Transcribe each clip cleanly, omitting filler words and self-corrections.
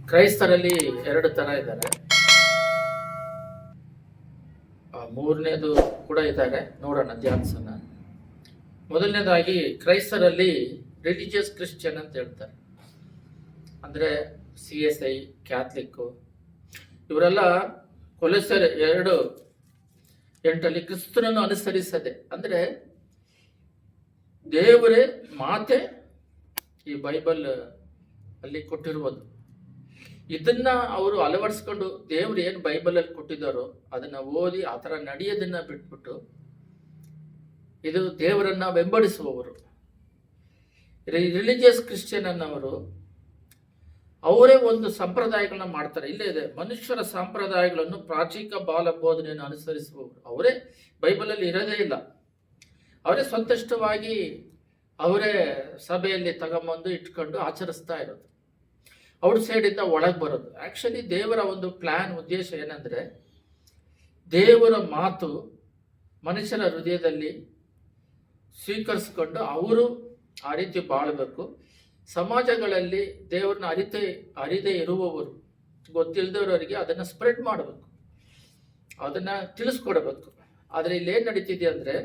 ಕ್ರೈಸ್ತರಲ್ಲಿ ಎರಡು ತರ ಇದ್ದಾರೆ. ಮೂರನೇದು ಕೂಡ ಇದ್ದಾರೆ, ನೋಡೋಣ ಧ್ಯಾನಿಸೋಣ. ಮೊದಲನೇದಾಗಿ ಕ್ರೈಸ್ತರಲ್ಲಿ ರಿಲಿಜಿಯಸ್ ಕ್ರಿಶ್ಚಿಯನ್ ಅಂತ ಹೇಳ್ತಾರೆ. ಅಂದರೆ CSI, ಕ್ಯಾಥಲಿಕ್ಕು, ಇವರೆಲ್ಲ ಕೊಲೊಸ್ಸೆ 2:8 ಕ್ರಿಸ್ತನನ್ನು ಅನುಸರಿಸದೆ, ಅಂದರೆ ದೇವರೇ ಮಾತೆ ಈ ಬೈಬಲ್ ಅಲ್ಲಿ ಕೊಟ್ಟಿರುವುದು, ಇದನ್ನ ಅವರು ಅಳವಡಿಸ್ಕೊಂಡು ದೇವ್ರು ಏನು ಬೈಬಲಲ್ಲಿ ಕೊಟ್ಟಿದ್ದಾರೋ ಅದನ್ನ ಓದಿ ಆ ಥರ ನಡೆಯೋದನ್ನ ಬಿಟ್ಬಿಟ್ಟು ಇದು ದೇವರನ್ನ ಬೆಂಬಡಿಸುವವರು. ರಿಲಿಜಿಯಸ್ ಕ್ರಿಶ್ಚಿಯನ್ ಅನ್ನೋರು ಅವರೇ ಒಂದು ಸಂಪ್ರದಾಯಗಳನ್ನ ಮಾಡ್ತಾರೆ. ಇಲ್ಲೇ ಇದೆ, ಮನುಷ್ಯರ ಸಂಪ್ರದಾಯಗಳನ್ನು ಪ್ರಾಚೀಕ ಬಾಲ ಬೋಧನೆಯನ್ನು ಅನುಸರಿಸುವವರು. ಅವರೇ ಬೈಬಲಲ್ಲಿ ಇರೋದೇ ಇಲ್ಲ, ಅವರೇ ಸ್ವಂತಷ್ಟವಾಗಿ ಅವರೇ ಸಭೆಯಲ್ಲಿ ತಗೊಂಬಂದು ಇಟ್ಕೊಂಡು ಆಚರಿಸ್ತಾ ಇರೋದು, ಔಟ್ ಸೈಡಿಂದ ಒಳಗೆ ಬರೋದು. ಆ್ಯಕ್ಚುಲಿ ದೇವರ ಒಂದು ಪ್ಲ್ಯಾನ್, ಉದ್ದೇಶ ಏನಂದರೆ ದೇವರ ಮಾತು ಮನುಷ್ಯರ ಹೃದಯದಲ್ಲಿ ಸ್ವೀಕರಿಸ್ಕೊಂಡು ಅವರು ಆ ರೀತಿ ಬಾಳಬೇಕು. ಸಮಾಜಗಳಲ್ಲಿ ದೇವರನ್ನ ಅರಿದೇ ಇರುವವರು, ಗೊತ್ತಿಲ್ಲದವರಿಗೆ ಅದನ್ನು ಸ್ಪ್ರೆಡ್ ಮಾಡಬೇಕು, ಅದನ್ನು ತಿಳಿಸ್ಕೊಡಬೇಕು. ಆದರೆ ಇಲ್ಲೇನು ನಡೀತಿದೆ ಅಂದರೆ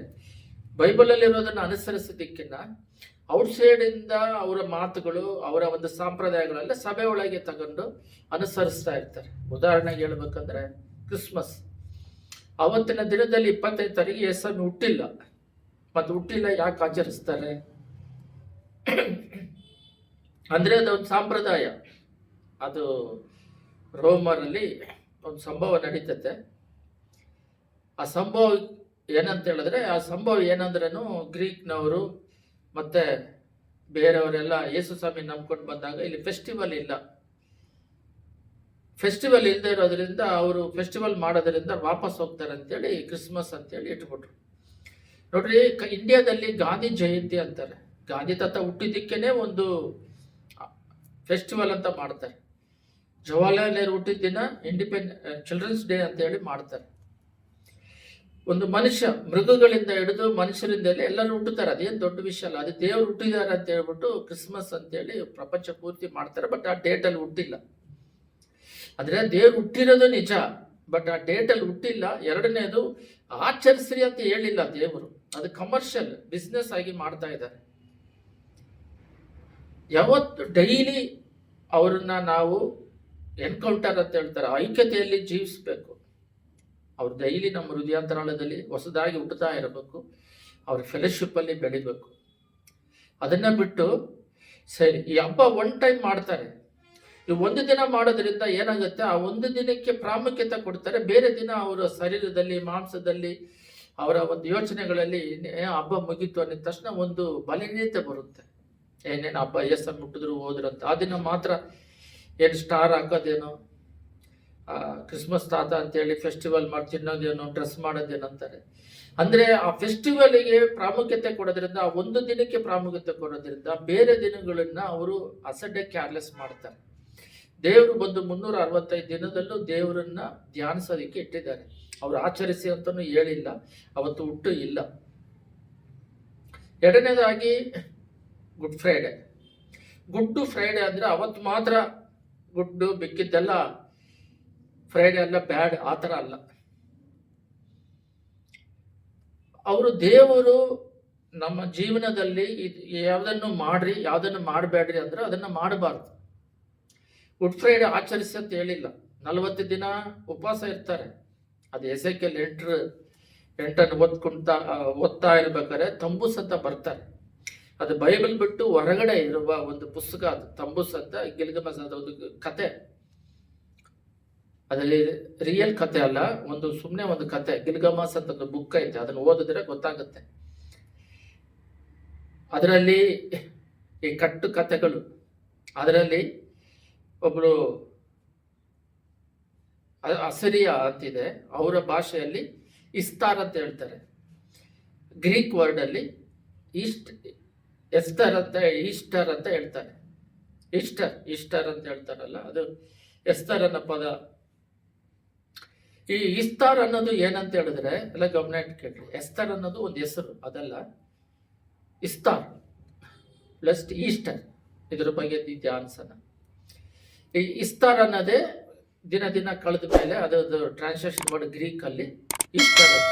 ಬೈಬಲಲ್ಲಿರೋದನ್ನು ಅನುಸರಿಸೋದಕ್ಕಿಂತ ಔಟ್ಸೈಡಿಂದ ಅವರ ಮಾತುಗಳು, ಅವರ ಒಂದು ಸಂಪ್ರದಾಯಗಳೆಲ್ಲ ಸಭೆ ಒಳಗೆ ತಗೊಂಡು ಅನುಸರಿಸ್ತಾ ಇರ್ತಾರೆ. ಉದಾಹರಣೆಗೆ ಹೇಳ್ಬೇಕಂದ್ರೆ ಕ್ರಿಸ್ಮಸ್, ಅವತ್ತಿನ ದಿನದಲ್ಲಿ 25 ತಾರೀಕಿಗೆ ಯೇಸು ಹುಟ್ಟಿಲ್ಲ. ಮತ್ತು ಹುಟ್ಟಿಲ್ಲ ಯಾಕೆ ಆಚರಿಸ್ತಾರೆ ಅಂದರೆ ಅದೊಂದು ಸಂಪ್ರದಾಯ. ಅದು ರೋಮರಲ್ಲಿ ಒಂದು ಸಂಭವ ನಡೀತತೆ. ಆ ಸಂಭವ ಏನಂತ ಹೇಳಿದ್ರೆ, ಆ ಸಂಭವ ಏನಂದ್ರೂ ಗ್ರೀಕ್ನವರು ಮತ್ತು ಬೇರೆಯವರೆಲ್ಲ ಯೇಸು ಸ್ವಾಮಿ ನಂಬ್ಕೊಂಡು ಬಂದಾಗ ಇಲ್ಲಿ ಫೆಸ್ಟಿವಲ್ ಇಲ್ಲ. ಫೆಸ್ಟಿವಲ್ ಇಲ್ಲದೆ ಇರೋದ್ರಿಂದ ಅವರು ಫೆಸ್ಟಿವಲ್ ಮಾಡೋದ್ರಿಂದ ವಾಪಸ್ ಹೋಗ್ತಾರೆ ಅಂತೇಳಿ ಕ್ರಿಸ್ಮಸ್ ಅಂತೇಳಿ ಇಟ್ಬಿಟ್ರು. ನೋಡ್ರಿ, ಇಂಡಿಯಾದಲ್ಲಿ ಗಾಂಧಿ ಜಯಂತಿ ಅಂತಾರೆ. ಗಾಂಧಿ ತಾತ ಹುಟ್ಟಿದ್ದಕ್ಕೇನೆ ಒಂದು ಫೆಸ್ಟಿವಲ್ ಅಂತ ಮಾಡ್ತಾರೆ. ಜವಾಹರ್ಲಾಲ್ ನೆಹರು ಹುಟ್ಟಿದ ದಿನ ಚಿಲ್ಡ್ರನ್ಸ್ ಡೇ ಅಂತೇಳಿ ಮಾಡ್ತಾರೆ. ಒಂದು ಮನುಷ್ಯ, ಮೃಗಗಳಿಂದ ಹಿಡಿದು ಮನುಷ್ಯರಿಂದ ಎಲ್ಲರೂ ಹುಟ್ಟುತ್ತಾರೆ, ಅದೇನು ದೊಡ್ಡ ವಿಷಯ ಅಲ್ಲ. ಅದು ದೇವ್ರು ಹುಟ್ಟಿದ್ದಾರೆ ಅಂತ ಹೇಳ್ಬಿಟ್ಟು ಕ್ರಿಸ್ಮಸ್ ಅಂತೇಳಿ ಪ್ರಪಂಚ ಪೂರ್ತಿ ಮಾಡ್ತಾರೆ. ಬಟ್ ಆ ಡೇಟಲ್ಲಿ ಹುಟ್ಟಿಲ್ಲ. ಅಂದರೆ ದೇವ್ರು ಹುಟ್ಟಿರೋದು ನಿಜ, ಬಟ್ ಆ ಡೇಟಲ್ಲಿ ಹುಟ್ಟಿಲ್ಲ. ಎರಡನೇದು, ಆಚರಿಸ್ರಿ ಅಂತ ಹೇಳಿಲ್ಲ ದೇವರು, ಅದು ಕಮರ್ಷಿಯಲ್ ಬಿಸ್ನೆಸ್ ಆಗಿ ಮಾಡ್ತಾ ಇದ್ದಾರೆ. ಯಾವತ್ತು ಡೈಲಿ ಅವ್ರನ್ನ ನಾವು ಎನ್ಕೌಂಟರ್ ಅಂತ ಹೇಳ್ತಾರೆ, ಐಕ್ಯತೆಯಲ್ಲಿ ಜೀವಿಸಬೇಕು. ಅವ್ರು ಡೈಲಿ ನಮ್ಮ ಹೃದಯಾಂತರಾಳದಲ್ಲಿ ಹೊಸದಾಗಿ ಹುಟ್ಟುತ್ತಾ ಇರಬೇಕು, ಅವ್ರ ಫೆಲೋಶಿಪ್ಪಲ್ಲಿ ಬೆಳಿಬೇಕು. ಅದನ್ನು ಬಿಟ್ಟು ಸರಿ ಈ ಹಬ್ಬ ಒನ್ ಟೈಮ್ ಮಾಡ್ತಾರೆ, ಈ ಒಂದು ದಿನ ಮಾಡೋದ್ರಿಂದ ಏನಾಗುತ್ತೆ, ಆ ಒಂದು ದಿನಕ್ಕೆ ಪ್ರಾಮುಖ್ಯತೆ ಕೊಡ್ತಾರೆ. ಬೇರೆ ದಿನ ಅವರ ಶರೀರದಲ್ಲಿ, ಮಾಂಸದಲ್ಲಿ, ಅವರ ಒಂದು ಯೋಚನೆಗಳಲ್ಲಿ ಹಬ್ಬ ಮುಗೀತು ಅನ್ನಿದ ತಕ್ಷಣ ಒಂದು ಬಲಹೀನತೆ ಬರುತ್ತೆ. ಏನೇನು ಹಬ್ಬ ಯೇಸು ಮುಟ್ಟಿದ್ರು ಹೋದ್ರು ಅಂತ. ಆ ದಿನ ಮಾತ್ರ ಏನು ಸ್ಟಾರ್ ಹಾಕೋದೇನೋ, ಕ್ರಿಸ್ಮಸ್ ತಾತ ಅಂತೇಳಿ ಫೆಸ್ಟಿವಲ್ ಮಾಡಿ ತಿನ್ನೋದೇನೋ, ಡ್ರೆಸ್ ಮಾಡೋದೇನೋ ಅಂತಾರೆ. ಅಂದರೆ ಆ ಫೆಸ್ಟಿವಲಿಗೆ ಪ್ರಾಮುಖ್ಯತೆ ಕೊಡೋದ್ರಿಂದ, ಆ ಒಂದು ದಿನಕ್ಕೆ ಪ್ರಾಮುಖ್ಯತೆ ಕೊಡೋದ್ರಿಂದ ಬೇರೆ ದಿನಗಳನ್ನು ಅವರು ಅಸಡ್ಡೆ ಕ್ಯಾರ್ಲೆಸ್ ಮಾಡ್ತಾರೆ. ದೇವರು ಬಂದು 365 ದಿನದಲ್ಲೂ ದೇವರನ್ನ ಧ್ಯಾನಿಸೋದಕ್ಕೆ ಇಟ್ಟಿದ್ದಾರೆ. ಅವರು ಆಚರಿಸಿ ಅಂತಲೂ ಹೇಳಿಲ್ಲ, ಅವತ್ತು ಹುಟ್ಟು ಇಲ್ಲ. ಎರಡನೇದಾಗಿ ಗುಡ್ ಫ್ರೈಡೆ. ಅಂದರೆ ಅವತ್ತು ಮಾತ್ರ ಗುಡ್ಡು, ಬಿಕ್ಕಿದ್ದೆಲ್ಲ ಫ್ರೈಡೆ ಅಲ್ಲ, ಬ್ಯಾಡ್ ಆ ಥರ ಅಲ್ಲ. ಅವರು ದೇವರು ನಮ್ಮ ಜೀವನದಲ್ಲಿ ಯಾವುದನ್ನು ಮಾಡ್ರಿ, ಯಾವುದನ್ನು ಮಾಡಬೇಡ್ರಿ ಅಂದ್ರೆ ಅದನ್ನು ಮಾಡಬಾರ್ದು. ಗುಡ್ ಫ್ರೈಡೆ ಆಚರಿಸಿ ಅಂತ ಹೇಳಿಲ್ಲ. 40 ದಿನ ಉಪವಾಸ ಇರ್ತಾರೆ. ಅದು ಎಸೆಕೆಲ್ 8 ಓದ್ತಾ ಇರ್ಬೇಕಾದ್ರೆ ತಂಬೂಸ್ ಅಂತ ಬರ್ತಾರೆ. ಅದು ಬೈಬಲ್ ಬಿಟ್ಟು ಹೊರಗಡೆ ಇರುವ ಒಂದು ಪುಸ್ತಕ. ಅದು ತಂಬೂಸ್ ಅಂತ, ಗಿಲ್ಗಮಸ್ ಅಂತ ಒಂದು ಕತೆ. ಅದರಲ್ಲಿ ರಿಯಲ್ ಕತೆ ಅಲ್ಲ, ಒಂದು ಸುಮ್ಮನೆ ಒಂದು ಕತೆ. ಗಿಲ್ಗಮಸ್ ಅಂತ ಒಂದು ಬುಕ್ ಐತೆ, ಅದನ್ನು ಓದಿದ್ರೆ ಗೊತ್ತಾಗುತ್ತೆ. ಅದರಲ್ಲಿ ಈ ಕಟ್ಟು ಕತೆಗಳು, ಅದರಲ್ಲಿ ಒಬ್ಬರು ಅಸಿರಿಯಾ ಅಂತಿದೆ, ಅವರ ಭಾಷೆಯಲ್ಲಿ ಇಸ್ತಾರ್ ಅಂತ ಹೇಳ್ತಾರೆ. ಗ್ರೀಕ್ ವರ್ಡಲ್ಲಿ ಈಸ್ಟರ್ ಅಂತ ಹೇಳ್ತಾರೆ. ಈಸ್ಟರ್ ಅಂತ ಹೇಳ್ತಾರಲ್ಲ, ಅದು ಎಸ್ತರ್ ಅನ್ನೋ ಪದ. ಈ ಇಸ್ತಾರ್ ಅನ್ನೋದು ಏನಂತ ಹೇಳಿದ್ರೆ ಎಲ್ಲ ಗಮನ ಇಟ್ಟು ಕೇಳ್ರಿ. ಎಸ್ತರ್ ಅನ್ನೋದು ಒಂದು ಹೆಸರು, ಅದಲ್ಲ. ಇಸ್ತಾರ್ ಪ್ಲಸ್ ಈಸ್ಟರ್, ಇದ್ರ ಬಗ್ಗೆ ಧ್ಯಾನಿಸೋಣ. ಈ ಇಸ್ತಾರ್ ಅನ್ನೋದೇ ದಿನ ದಿನ ಕಳೆದ ಮೇಲೆ ಅದರದ್ದು ಟ್ರಾನ್ಸ್ಲೇಷನ್ ವರ್ಡ್ ಗ್ರೀಕಲ್ಲಿ ಇಸ್ತಾರ್ ಅಂತ.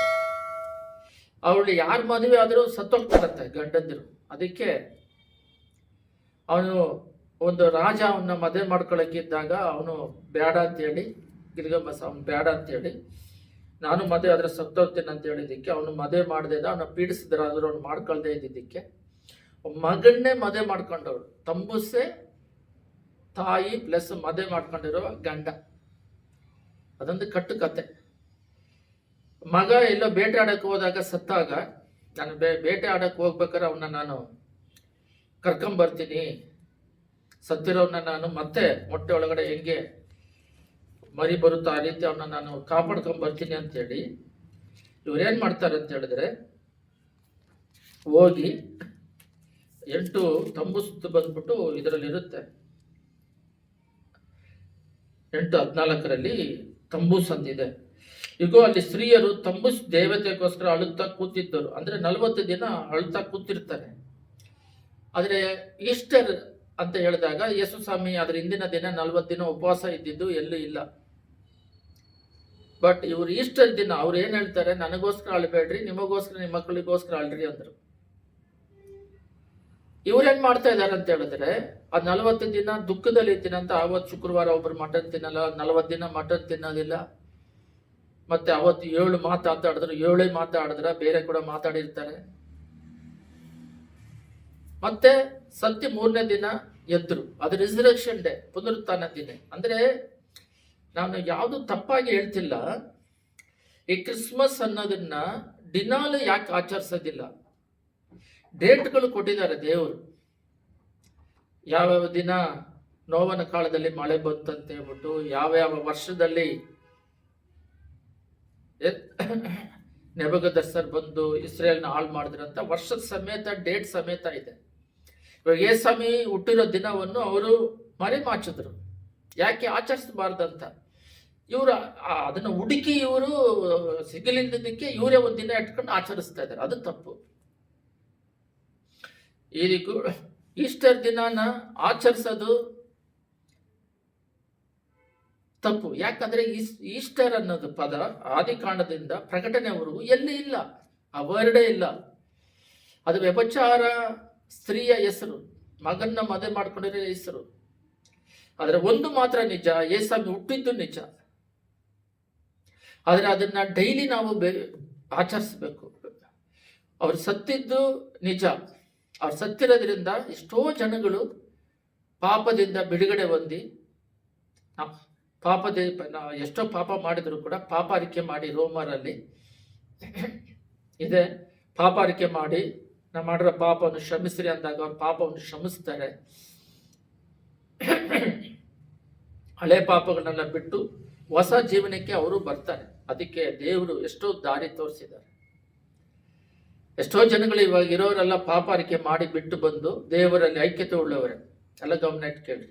ಅವಳು ಯಾರ ಮದುವೆ ಆದರೂ ಸತ್ತೋಗ್ತಾರಂತೆ ಗಂಡಂದಿರು. ಅದಕ್ಕೆ ಅವನು ಒಂದು ರಾಜ ಅವನ್ನ ಮದುವೆ ಮಾಡ್ಕೊಳಕ್ಕಿದ್ದಾಗ ಅವನು ಬೇಡ ಅಂತೇಳಿ, ಗಿಲ್ಗಮಸ್ ಅವನು ಬೇಡ ಅಂತೇಳಿ, ನಾನು ಮದುವೆ ಆದ್ರೆ ಸತ್ತೋಗ್ತೇನೆ ಅಂತ ಹೇಳಿದ್ದಕ್ಕೆ ಅವನು ಮದುವೆ ಮಾಡದೇ ಅವನ ಪೀಡಿಸಿದ್ರಾದ್ರೂ ಅವ್ನು ಮಾಡ್ಕೊಳ್ದೇ ಇದ್ದಿದ್ದಕ್ಕೆ ಮಗನ್ನೇ ಮದುವೆ ಮಾಡ್ಕೊಂಡವಳು. ತಂಬುಸೆ ತಾಯಿ ಪ್ಲಸ್ ಮದುವೆ ಮಾಡ್ಕೊಂಡಿರೋ ಗಂಡ. ಅದೊಂದು ಕಟ್ಟು ಕತೆ. ಮಗ ಎಲ್ಲೋ ಬೇಟೆ ಆಡಕ್ಕೆ ಹೋದಾಗ ಸತ್ತಾಗ, ನಾನು ಬೇಟೆ ಆಡಕ್ಕೆ ಹೋಗ್ಬೇಕಾದ್ರೆ ಅವನ್ನ ನಾನು ಕರ್ಕೊಂಬರ್ತೀನಿ, ಸತ್ತಿರೋನ್ನ ನಾನು ಮತ್ತೆ ಮೊಟ್ಟೆ ಒಳಗಡೆ ಹೆಂಗೆ ಮರಿ ಬರುತ್ತಾ ಆ ರೀತಿ ಅವನ್ನ ನಾನು ಕಾಪಾಡ್ಕೊಂಬರ್ತೀನಿ ಅಂತೇಳಿ ಇವ್ರೇನ್ ಮಾಡ್ತಾರೆ ಅಂತ ಹೇಳಿದ್ರೆ, ಹೋಗಿ 8 ತಂಬೂಸ್ ಬಂದ್ಬಿಟ್ಟು ಇದರಲ್ಲಿ ಇರುತ್ತೆ, 8:14 ತಂಬೂಸ್ ಅಂತಿದೆ. ಈಗ ಅಲ್ಲಿ ಸ್ತ್ರೀಯರು ತಂಬೂಸ್ ದೇವತೆಗೋಸ್ಕರ ಅಳುತ್ತಾ ಕೂತಿದ್ದರು. ಅಂದ್ರೆ 40 ದಿನ ಅಳುತ್ತಾ ಕೂತಿರ್ತಾರೆ. ಆದ್ರೆ ಈಸ್ಟರ್ ಅಂತ ಹೇಳಿದಾಗ ಯೇಸು ಸ್ವಾಮಿ ಅದ್ರ ಹಿಂದಿನ ದಿನ 40 ದಿನ ಉಪವಾಸ ಇದ್ದಿದ್ದು ಎಲ್ಲೂ ಇಲ್ಲ. ಬಟ್ ಇವ್ರು ಈಸ್ಟರ್ ದಿನ ಅವ್ರು ಏನ್ ಹೇಳ್ತಾರೆ, ನನಗೋಸ್ಕರ ಅಳ್ಬೇಡ್ರಿ, ನಿಮಗೋಸ್ಕರ ನಿಮ್ಮ ಮಕ್ಕಳಿಗೋಸ್ಕರ ಅಳ್ರಿ ಅಂದ್ರು. ಇವ್ರೇನ್ ಮಾಡ್ತಾ ಇದಾರೆ ಅಂತ ಹೇಳಿದ್ರೆ, ಆ 40 ದಿನ ದುಃಖದಲ್ಲಿ ಇದ್ದೀನಂತ ಅವತ್ತು ಶುಕ್ರವಾರ ಒಬ್ರು ಮಟನ್ ತಿನ್ನಲ್ಲ, 40 ದಿನ ಮಟನ್ ತಿನ್ನೋದಿಲ್ಲ. ಮತ್ತೆ ಅವತ್ತು 7 ಮಾತಾಡಿದ್ರು, 7 ಮಾತಾಡಿದ್ರ ಬೇರೆ ಕೂಡ ಮಾತಾಡಿರ್ತಾರೆ. ಮತ್ತೆ ಸತ್ಯ 3ನೇ ದಿನ ಎದ್ರು. ಅದು ರಿಸರೆಕ್ಷನ್ ಡೇ, ಪುನರುತ್ಥಾನ ದಿನ. ಅಂದ್ರೆ ನಾನು ಯಾವುದು ತಪ್ಪಾಗಿ ಹೇಳ್ತಿಲ್ಲ. ಈ ಕ್ರಿಸ್ಮಸ್ ಅನ್ನೋದನ್ನ ದಿನಾಲು ಯಾಕೆ ಆಚರಿಸೋದಿಲ್ಲ? ಡೇಟ್ಗಳು ಕೊಟ್ಟಿದ್ದಾರೆ ದೇವರು. ಯಾವ್ಯಾವ ದಿನ ನೋವನ ಕಾಲದಲ್ಲಿ ಮಳೆ ಬಂತಂತ ಹೇಳ್ಬಿಟ್ಟು, ಯಾವ್ಯಾವ ವರ್ಷದಲ್ಲಿ ನೆಬೂಕದ್ನೆಚ್ಚರ್ ಬಂದು ಇಸ್ರೇಲ್ನ ಹಾಳು ಮಾಡಿದ್ರಂತ ವರ್ಷದ ಸಮೇತ ಡೇಟ್ ಸಮೇತ ಇದೆ. ಇವಾಗ ಯೇಸುಸ್ವಾಮಿ ಹುಟ್ಟಿರೋ ದಿನವನ್ನು ಅವರು ಮರೆಮಾಚಿದ್ರು. ಯಾಕೆ ಆಚರಿಸಬಾರ್ದಂತ ಇವರು ಅದನ್ನ ಹುಡುಕಿ ಇವರು ಸಿಗಲಿಲ್ಲದಕ್ಕೆ ಇವರೇ ಒಂದು ದಿನ ಇಟ್ಕೊಂಡು ಆಚರಿಸ್ತಾ ಇದ್ದಾರೆ. ಅದು ತಪ್ಪು. ಇದಕ್ಕೂ ಈಸ್ಟರ್ ದಿನಾನ ಆಚರಿಸೋದು ತಪ್ಪು. ಯಾಕಂದ್ರೆ ಈಸ್ಟರ್ ಅನ್ನೋದು ಪದ ಆದಿಕಾಂಡದಿಂದ ಪ್ರಕಟಣೆವರೆಗೂ ಎಲ್ಲಿ ಇಲ್ಲ, ಆ ವರ್ಡೇ ಇಲ್ಲ. ಅದು ವ್ಯಭಚಾರ ಸ್ತ್ರೀಯ ಹೆಸರು, ಮಗನ್ನ ಮದುವೆ ಮಾಡ್ಕೊಂಡಿರೋ ಹೆಸರು. ಆದ್ರೆ ಒಂದು ಮಾತ್ರ ನಿಜ, ಯೇಸುಸ್ವಾಮಿ ಹುಟ್ಟಿದ್ದು ನಿಜ. ಆದ್ರೆ ಅದನ್ನ ಡೈಲಿ ನಾವು ಆಚರಿಸ್ಬೇಕು. ಅವ್ರು ಸತ್ತಿದ್ದು ನಿಜ. ಅವ್ರು ಸತ್ತಿರೋದ್ರಿಂದ ಎಷ್ಟೋ ಜನಗಳು ಪಾಪದಿಂದ ಬಿಡುಗಡೆ ಹೊಂದಿ, ಎಷ್ಟೋ ಪಾಪ ಮಾಡಿದ್ರು ಕೂಡ ಪಾಪಾರಿಕೆ ಮಾಡಿ, ರೋಮರಲ್ಲಿ ಇದೆ, ಪಾಪಾರಿಕೆ ಮಾಡಿ ನಾವು ಮಾಡಿರೋ ಪಾಪವನ್ನು ಕ್ಷಮಿಸ್ರಿ ಅಂದಾಗ ಅವ್ರ ಪಾಪವನ್ನು ಕ್ಷಮಿಸ್ತಾರೆ. ಹಳೆ ಪಾಪಗಳನ್ನೆಲ್ಲ ಬಿಟ್ಟು ಹೊಸ ಜೀವನಕ್ಕೆ ಅವರು ಬರ್ತಾರೆ. ಅದಕ್ಕೆ ದೇವರು ಎಷ್ಟೋ ದಾರಿ ತೋರಿಸಿದ್ದಾರೆ. ಎಷ್ಟೋ ಜನಗಳು ಇವಾಗ ಇರೋರೆಲ್ಲ ಪಾಪಾರಿಕೆ ಮಾಡಿ ಬಿಟ್ಟು ಬಂದು ದೇವರಲ್ಲಿ ಐಕ್ಯತೆ ಉಳ್ಳವರೇ. ಎಲ್ಲ ಗಮನ ಇಟ್ಟು ಕೇಳ್ರಿ.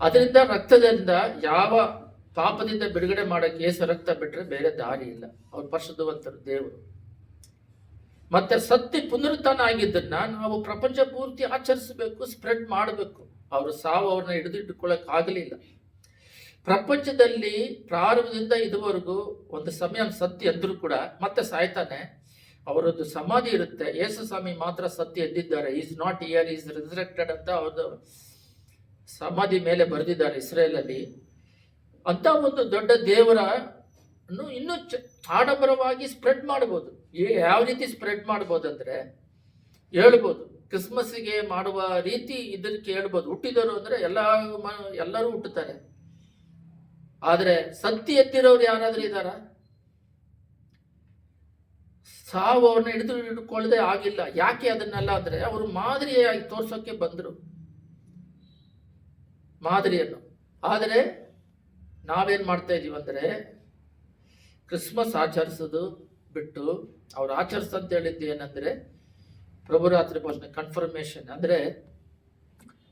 ಅದರಿಂದ ರಕ್ತದಿಂದ ಯಾವ ಪಾಪದಿಂದ ಬಿಡುಗಡೆ ಮಾಡಕ್ಕೆ ಯೇಸು ರಕ್ತ ಬಿಟ್ಟರೆ ಬೇರೆ ದಾರಿ ಇಲ್ಲ. ಅವ್ರು ಪರಿಶುದ್ಧವಂತರು ದೇವರು. ಮತ್ತೆ ಸತ್ಯ ಪುನರುತ್ಥಾನ ಆಗಿದ್ದನ್ನ ನಾವು ಪ್ರಪಂಚ ಪೂರ್ತಿ ಆಚರಿಸಬೇಕು, ಸ್ಪ್ರೆಡ್ ಮಾಡಬೇಕು. ಅವರು ಸಾವು ಅವ್ರನ್ನ ಹಿಡಿದಿಟ್ಟುಕೊಳ್ಳಕ್ ಆಗಲಿಲ್ಲ. ಪ್ರಪಂಚದಲ್ಲಿ ಪ್ರಾರಂಭದಿಂದ ಇದುವರೆಗೂ ಒಂದು ಸಮಯ ಸತ್ಯ ಎದ್ರು ಕೂಡ ಮತ್ತೆ ಸಾಯ್ತಾನೆ. ಅವರದ್ದು ಸಮಾಧಿ ಇರುತ್ತೆ. ಯೇಸು ಸ್ವಾಮಿ ಮಾತ್ರ ಸತ್ಯ ಎದ್ದಿದ್ದಾರೆ. Is not here, is resurrected ಅಂತ ಅವ್ರದ್ದು ಸಮಾಧಿ ಮೇಲೆ ಬರೆದಿದ್ದಾರೆ ಇಸ್ರೇಲಲ್ಲಿ. ಅಂತ ಒಂದು ದೊಡ್ಡ ದೇವರ ಇನ್ನೂ ಆಡಂಬರವಾಗಿ ಸ್ಪ್ರೆಡ್ ಮಾಡ್ಬೋದು. ಯಾವ ರೀತಿ ಸ್ಪ್ರೆಡ್ ಮಾಡ್ಬೋದು ಅಂದ್ರೆ ಹೇಳ್ಬೋದು, ಕ್ರಿಸ್ಮಸ್ಗೆ ಮಾಡುವ ರೀತಿ ಇದಕ್ಕೆ ಹೇಳ್ಬೋದು. ಹುಟ್ಟಿದವರು ಅಂದ್ರೆ ಎಲ್ಲರೂ ಹುಟ್ಟುತ್ತಾರೆ. ಆದ್ರೆ ಸತ್ಯ ಎತ್ತಿರೋರು ಯಾರಾದ್ರೂ ಇದ್ದಾರ? ಸಾವು ಅವ್ರನ್ನ ಹಿಡಿದುಕೊಳ್ಳದೆ ಆಗಿಲ್ಲ. ಯಾಕೆ ಅದನ್ನೆಲ್ಲ ಅಂದ್ರೆ ಅವರು ಮಾದರಿಯಾಗಿ ತೋರ್ಸೋಕೆ ಬಂದ್ರು, ಮಾದರಿಯನ್ನು. ಆದರೆ ನಾವೇನ್ ಮಾಡ್ತಾ ಇದೀವಿ ಅಂದ್ರೆ ಕ್ರಿಸ್ಮಸ್ ಆಚರಿಸೋದು ಬಿಟ್ಟು ಅವ್ರು ಆಚರಿಸಂತ ಹೇಳಿದ್ದು ಏನಂದ್ರೆ ಪ್ರಭುರಾತ್ರಿ ಭೋಜನ ಕನ್ಫರ್ಮೇಶನ್ ಅಂದ್ರೆ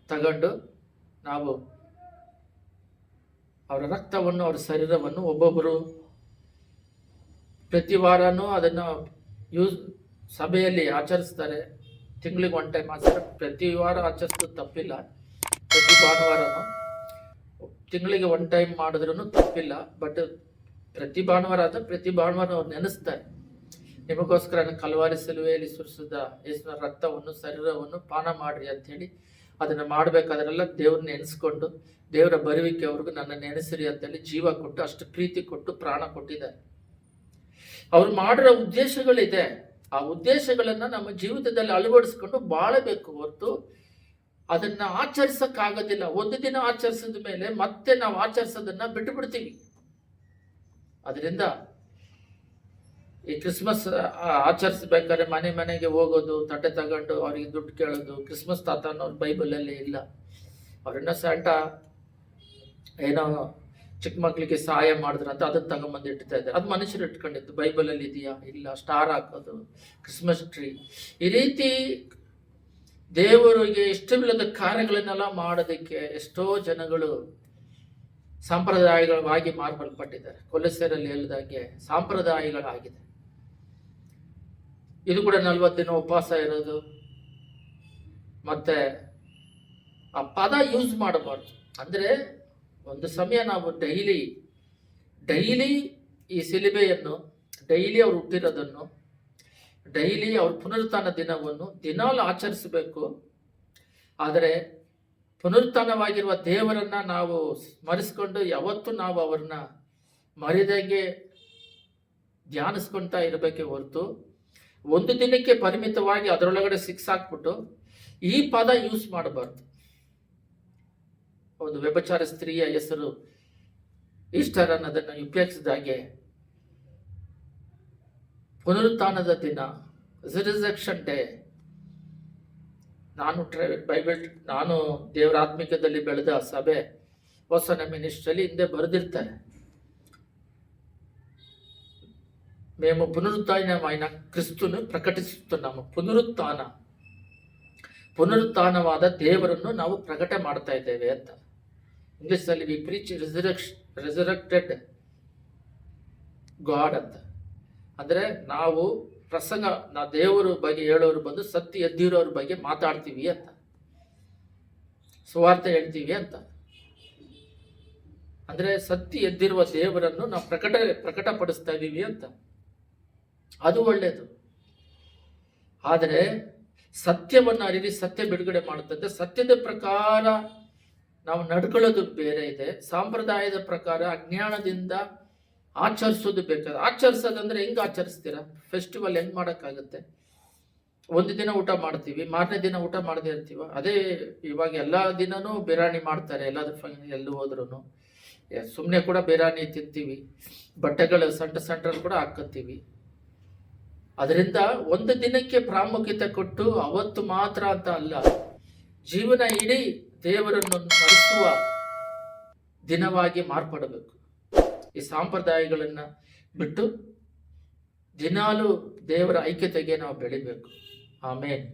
ತಗೊಂಡು ನಾವು ಅವರ ರಕ್ತವನ್ನು, ಅವರ ಶರೀರವನ್ನು ಒಬ್ಬೊಬ್ಬರು ಪ್ರತಿ ವಾರನೂ ಅದನ್ನು ಸಭೆಯಲ್ಲಿ ಆಚರಿಸ್ತಾರೆ. ತಿಂಗಳಿಗೆ 1 ಟೈಮ್ ಆಚರಿಸ್ತಾರೆ. ಪ್ರತಿ ವಾರ ಆಚರಿಸೋದು ತಪ್ಪಿಲ್ಲ. ಭಾನುವಾರನೂ ತಿಂಗಳಿಗೆ 1 ಟೈಮ್ ಮಾಡಿದ್ರೂ ತಪ್ಪಿಲ್ಲ. ಬಟ್ ಪ್ರತಿ ಭಾನುವಾರ ಆದರೆ ಪ್ರತಿ ಭಾನುವಾರ ಅವ್ರು ನೆನೆಸ್ತಾರೆ, ನಿಮಗೋಸ್ಕರ ಕಲ್ವಾರಿ ಸಿಲುವೆಯಲ್ಲಿ ಸುರಿಸಿದ ಯೇಸುವಿನ ರಕ್ತವನ್ನು ಶರೀರವನ್ನು ಪಾನ ಮಾಡ್ರಿ ಅಂಥೇಳಿ ಅದನ್ನು ಮಾಡಬೇಕಾದ್ರೆಲ್ಲ ದೇವ್ರನ್ನ ನೆನೆಸ್ಕೊಂಡು ದೇವರ ಬರುವಿಕೆವರೆಗೂ ನನ್ನ ನೆನೆಸಿರಿ ಅಂತೇಳಿ ಜೀವ ಕೊಟ್ಟು ಅಷ್ಟು ಪ್ರೀತಿ ಕೊಟ್ಟು ಪ್ರಾಣ ಕೊಟ್ಟಿದ್ದಾರೆ. ಅವ್ರು ಮಾಡಿರೋ ಉದ್ದೇಶಗಳಿದೆ. ಆ ಉದ್ದೇಶಗಳನ್ನು ನಮ್ಮ ಜೀವಿತದಲ್ಲಿ ಅಳವಡಿಸ್ಕೊಂಡು ಬಾಳಬೇಕು ಹೊರತು ಅದನ್ನ ಆಚರಿಸಕ್ಕಾಗೋದಿಲ್ಲ. ಒಂದು ದಿನ ಆಚರಿಸಿದ ಮೇಲೆ ಮತ್ತೆ ನಾವು ಆಚರಿಸೋದನ್ನ ಬಿಟ್ಟು ಬಿಡ್ತೀವಿ. ಅದರಿಂದ ಈ ಕ್ರಿಸ್ಮಸ್ ಆಚರಿಸ್ಬೇಕಾದ್ರೆ ಮನೆ ಮನೆಗೆ ಹೋಗೋದು, ತಟ್ಟೆ ತಗೊಂಡು ಅವ್ರಿಗೆ ದುಡ್ಡು ಕೇಳೋದು, ಕ್ರಿಸ್ಮಸ್ ತಾತ ಅನ್ನೋರು ಬೈಬಲಲ್ಲಿ ಇಲ್ಲ. ಅವ್ರನ್ನ ಸ್ಯಾಂಟಾ ಏನೋ ಚಿಕ್ಕ ಮಕ್ಕಳಿಗೆ ಸಹಾಯ ಮಾಡಿದ್ರು ಅಂತ ಅದನ್ನ ತಗೊಂಬಂದು ಇಡ್ತಾ ಇದ್ದಾರೆ. ಅದು ಮನುಷ್ಯರು ಇಟ್ಕೊಂಡಿದ್ದು, ಬೈಬಲಲ್ಲಿ ಇದೆಯಾ? ಇಲ್ಲ. ಸ್ಟಾರ್ ಹಾಕೋದು, ಕ್ರಿಸ್ಮಸ್ ಟ್ರೀ, ಈ ರೀತಿ ದೇವರಿಗೆ ಇಷ್ಟವಿಲ್ಲದ ಕಾರ್ಯಗಳನ್ನೆಲ್ಲ ಮಾಡೋದಕ್ಕೆ ಎಷ್ಟೋ ಜನಗಳು ಸಂಪ್ರದಾಯಗಳವಾಗಿ ಮಾರ್ಪಲ್ಪಟ್ಟಿದ್ದಾರೆ. ಕೊಲೆಸೆರಲ್ಲಿ ಹೇಳಿದಾಗೆ ಸಂಪ್ರದಾಯಗಳಾಗಿದೆ. ಇದು ಕೂಡ 40 ದಿನ ಉಪವಾಸ ಇರೋದು, ಮತ್ತೆ ಆ ಪದ ಯೂಸ್ ಮಾಡಬಾರ್ದು. ಅಂದ್ರೆ ಒಂದು ಸಮಯ ನಾವು ಡೈಲಿ ಈ ಸಿಲುಬೆಯನ್ನು, ಡೈಲಿ ಅವ್ರು ಹುಟ್ಟಿರೋದನ್ನು, ಡೈಲಿ ಅವ್ರ ಪುನರುತ್ಥಾನ ದಿನವನ್ನು ದಿನಾಲು ಆಚರಿಸಬೇಕು. ಆದರೆ ಪುನರುತ್ಥಾನವಾಗಿರುವ ದೇವರನ್ನ ನಾವು ಸ್ಮರಿಸ್ಕೊಂಡು ಯಾವತ್ತೂ ನಾವು ಅವ್ರನ್ನ ಮರೆದಂಗೆ ಧ್ಯಾನಿಸ್ಕೊಳ್ತಾ ಇರಬೇಕೆ ಹೊರತು ಒಂದು ದಿನಕ್ಕೆ ಪರಿಮಿತವಾಗಿ ಅದರೊಳಗಡೆ ಸಿಕ್ಸಾಕ್ಬಿಟ್ಟು ಈ ಪದ ಯೂಸ್ ಮಾಡಬಾರ್ದು. ಒಂದು ವ್ಯಭಿಚಾರ ಸ್ತ್ರೀಯ ಹೆಸರು ಈಸ್ಟರ್ ಅನ್ನೋದನ್ನು ಉಪಯೋಗಿಸಿದಾಗೆ ಪುನರುತ್ಥಾನದ ದಿನ, ರಿಸರೆಕ್ಷನ್ ಡೇ, ನಾನು ದೇವರ ಆತ್ಮಿಕದಲ್ಲಿ ಬೆಳೆದ ಸಭೆ ಹೊಸನ ಮಿನಿಸ್ಟ್ರಿಯಲ್ಲಿ ಹಿಂದೆ ಬರೆದಿರ್ತಾರೆ, మేము పునరుత్థానమైన క్రీస్తును ప్రకటిస్తున్నాము. ಪುನರುತ್ಥಾನವಾದ ದೇವರನ್ನು ನಾವು ಪ್ರಕಟ ಮಾಡ್ತಾ ಇದ್ದೇವೆ ಅಂತ. ಇಂಗ್ಲಿಷಲ್ಲಿ ವಿ ಪ್ರೀಚ್ ರಿಸರೆಕ್ಟೆಡ್ ಗಾಡ್ ಅಂತ. ಅಂದರೆ ನಾವು ದೇವರ ಬಗ್ಗೆ ಹೇಳೋರು ಬಂದು ಸತ್ಯ ಎದ್ದಿರೋರ ಬಗ್ಗೆ ಮಾತಾಡ್ತೀವಿ ಅಂತ, ಸುವಾರ್ತೆ ಹೇಳ್ತೀವಿ ಅಂತ. ಅಂದರೆ ಸತ್ಯ ಎದ್ದಿರುವ ದೇವರನ್ನು ನಾವು ಪ್ರಕಟಪಡಿಸ್ತಾ ಇದ್ದೀವಿ ಅಂತ. ಅದು ಒಳ್ಳೆಯದು. ಆದರೆ ಸತ್ಯವನ್ನು ಅರಿವಿ ಸತ್ಯ ಬಿಡುಗಡೆ ಮಾಡುತ್ತದೆ. ಸತ್ಯದ ಪ್ರಕಾರ ನಾವು ನಡ್ಕೊಳ್ಳೋದು ಬೇರೆ ಇದೆ. ಸಂಪ್ರದಾಯದ ಪ್ರಕಾರ ಅಜ್ಞಾನದಿಂದ ಆಚರಿಸೋದು ಬೇಕಾದ್ರೆ. ಆಚರಿಸೋದಂದ್ರೆ ಹೆಂಗೆ ಆಚರಿಸ್ತೀರಾ? ಫೆಸ್ಟಿವಲ್ ಹೆಂಗೆ ಮಾಡೋಕ್ಕಾಗುತ್ತೆ? ಒಂದು ದಿನ ಊಟ ಮಾಡ್ತೀವಿ, ಮಾರನೇ ದಿನ ಊಟ ಮಾಡದೇ ಇರ್ತೀವ? ಅದೇ ಇವಾಗ ಎಲ್ಲ ದಿನನೂ ಬಿರಿಯಾನಿ ಮಾಡ್ತಾರೆ, ಎಲ್ಲಾದ್ರೂ ಎಲ್ಲೂ ಹೋದ್ರೂ ಸುಮ್ಮನೆ ಕೂಡ ಬಿರಿಯಾನಿ ತಿಂತೀವಿ, ಬಟ್ಟೆಗಳು ಸೆಂಟ್ರಲ್ಲಿ ಕೂಡ ಹಾಕೋತೀವಿ. ಅದರಿಂದ ಒಂದು ದಿನಕ್ಕೆ ಪ್ರಾಮುಖ್ಯತೆ ಕೊಟ್ಟು ಅವತ್ತು ಮಾತ್ರ ಅಂತ ಅಲ್ಲ, ಜೀವನ ಇಡೀ ದೇವರನ್ನು ಸ್ಮರಿಸುವ ದಿನವಾಗಿ ಮಾರ್ಪಡಬೇಕು. ಈ ಸಂಪ್ರದಾಯಗಳನ್ನು ಬಿಟ್ಟು ದಿನಾಲು ದೇವರ ಐಕ್ಯತೆಗೆ ನಾವು ಬೆಳಿಬೇಕು. ಆಮೇನ್.